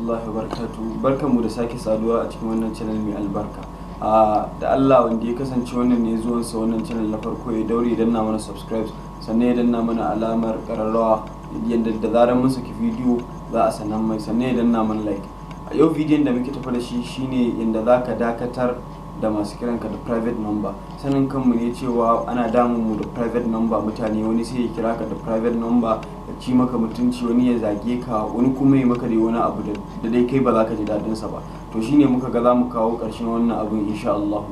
rahmatullahi wa barakatuhu. Barkanmu da sake saduwa a cikin wannan channel mai albarka. Da Allah wanda ya kasance wannan ne zuwansa wannan channel na farko ya daure idan na mana subscribe, sannan ya danna mana alamar kararrawa yadda da zarar mun saki bidiyo za a sanar mai, sannan ya danna mana like. A yau bidiyon da muke tafa da shi shine yadda zaka dakatar da masu kiranka da private number. Sanin kanmu ne cewa ana damun mu da private number, mutane wani sai ya kira ka da private number ya ci maka mutunci, wani ya zage ka, wani kuma ya maka dai wani abu da dai kai ba za ka ji dadin sa ba. To shine muka ga za mu kawo ƙarshen wannan abun insha Allah.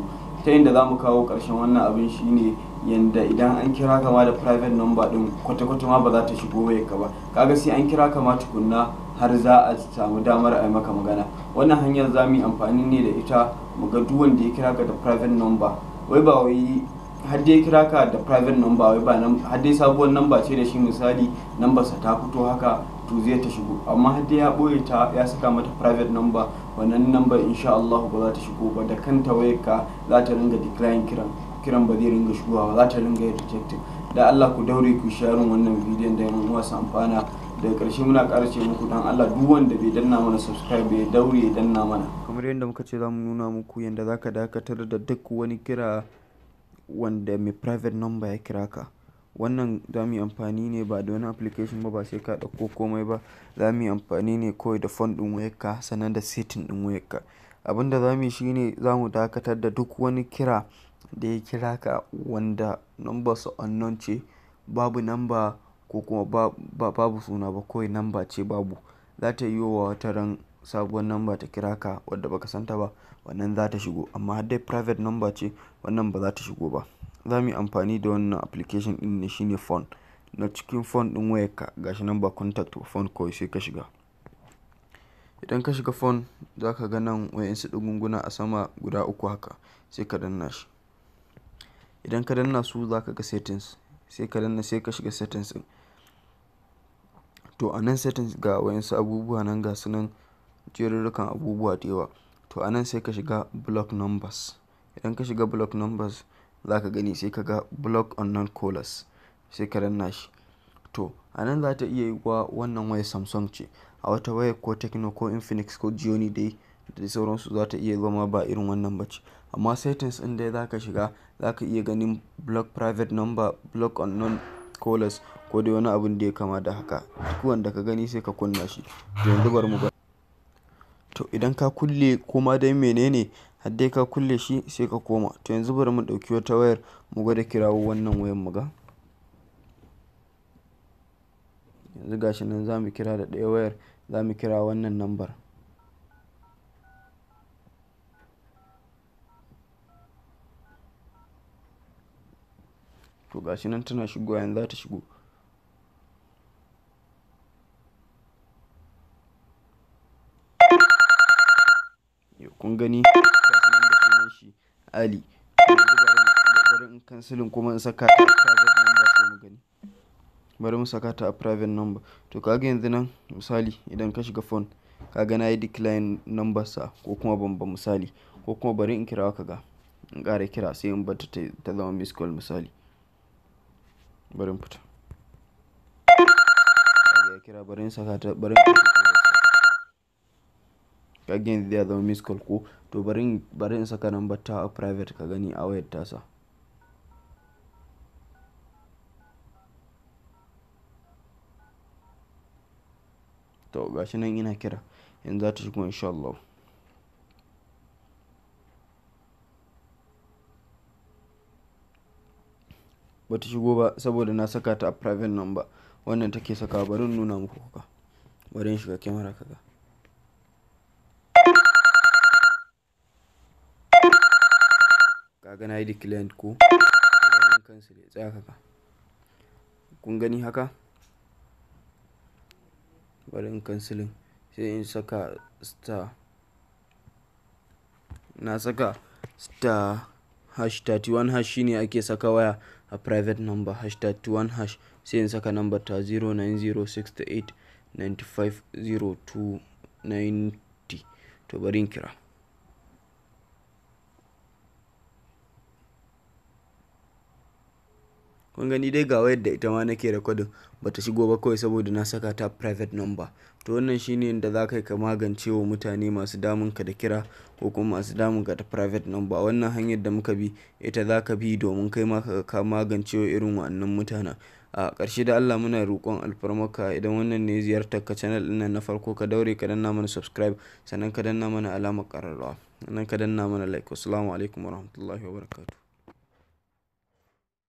Ta yadda za mu kawo ƙarshen wannan abun shine yanda idan an kira ka ma da private number din kwata-kwata ma ba za ta shigo wayarka ba. Kaga sai an kira ka ma tukunna har za a samu damar a yi maka magana. Wannan hanyar za mu yi amfani ne da ita mu ga duk wanda ya kira ka da private number, wai ba wai har dai kira ka da private number wai ba nan har dai sabuwar number ce da shi, misali number sa ta fito haka to zai ta shigo, amma har dai ya boye ta ya saka mata private number, wannan number insha Allah ba za ta shigo ba. Da kanta wayarka za ta ringa decline kiran ba zai ringa shigowa ba, za ta ringa rejecting. Da Allah ku daure ku share wannan bidiyon da yan uwa su amfana. Daga ƙarshe muna ƙara ce muku dan Allah duk wanda bai danna mana subscribe ya daure ya danna mana. Kamar yadda muka ce za mu nuna muku yadda za ka dakatar da duk wani kira wanda mai private number ya kira ka. Wannan za mu yi amfani ne ba da wani application ba sai ka ɗauko komai ba. Za mu yi amfani ne kawai da phone ɗin wayarka sannan da setting ɗin wayarka. Abinda za mu yi shine za mu dakatar da duk wani kira da ya kira ka wanda number su unknown ce, babu number ko kuma babu suna ba, kawai number ce babu. Za ta yi wa wata ran sabuwar number ta kira ka wadda baka santa ba, wannan za ta shigo, amma har dai private number ce wannan ba za ta shigo ba. Za mu yi amfani da wannan application ɗin ne shine phone. Na cikin phone ɗin wayarka gashi number contact phone kawai sai ka shiga. Idan ka shiga phone za ka ga nan wayansu ɗigunguna a sama guda uku haka, sai ka danna shi. Idan ka danna su za ka ga settings, sai ka danna sai ka shiga settings ɗin. To a nan settings ga wayansu abubuwa nan ga su nan jerurrukan abubuwa da yawa. To a nan sai ka shiga block numbers. Idan ka shiga block numbers za ka gani sai ka ga block unknown callers, sai ka danna shi. To a nan za ta iya yi wa wannan wayar Samsung ce, a wata wayar ko Tecno ko Infinix ko Xiaomi dai da sauransu za ta iya zama ba irin wannan ba ce. Amma settings ɗin dai za ka shiga za ka iya ganin block private number, block unknown callers ko dai wani abun da ya kama da haka. Duk wanda ka gani sai ka kunna shi. To yanzu bari mu ga. To idan ka kulle koma dai menene har dai ka kulle shi sai ka koma. To yanzu bari mu ɗauki wata wayar mu gwada kirawo wannan wayar mu ga. Yanzu gashi nan za mu kira da ɗaya wayar, za mu kira wannan number. To gashi nan tana shigowa, yanzu za ta shigo. Kun gani gashi nan da sunan shi Ali. Yanzu bari in cancelin kuma in saka ta a private number sai mu gani. Bari mu saka ta a private number. To kaga yanzu nan misali idan ka shiga phone kaga na yi decline number sa ko kuma ban misali, ko kuma bari in kira ka ga in ƙara kira sai in bata ta zama miss call misali. Bari in fita. Kaga ya kira, bari in saka ta, bari in kaga yanzu ya zama miss call ko. To bari in saka number ta a private ka gani a wayar tasa. To gashi nan ina kira, yanzu za ta shigo insha Allah. Bata shigo ba saboda na saka ta a private number. Wannan take saka, bari in nuna muku haka. Bari in shiga camera kaga. Kaga na yi decline ko. Bari in cancel ya tsaya haka. Kun gani haka? Bari in cancelin sai in saka star. Na saka star hash 31 hash shine ake saka waya a private number, hash 31 hash, sai in saka number ta 09068950290. To bari in kira. kun gani dai ga wayar da ita ma nake recording bata shigo ba kawai saboda na saka ta private number. To wannan shine yanda za ka magance wa mutane masu damun ka da kira ko kuma masu damun ka da private number. Wannan hanyar da muka bi ita za ka bi domin kai ma ka magance wa irin wa'annan mutanen. A ƙarshe da Allah muna roƙon alfarmaka idan wannan ne ziyartar ka channel ɗin nan na farko ka daure ka danna mana subscribe sannan ka danna mana alamar ƙararrawa sannan ka danna mana like. Assalamu alaikum warahmatullahi wabarakatuh.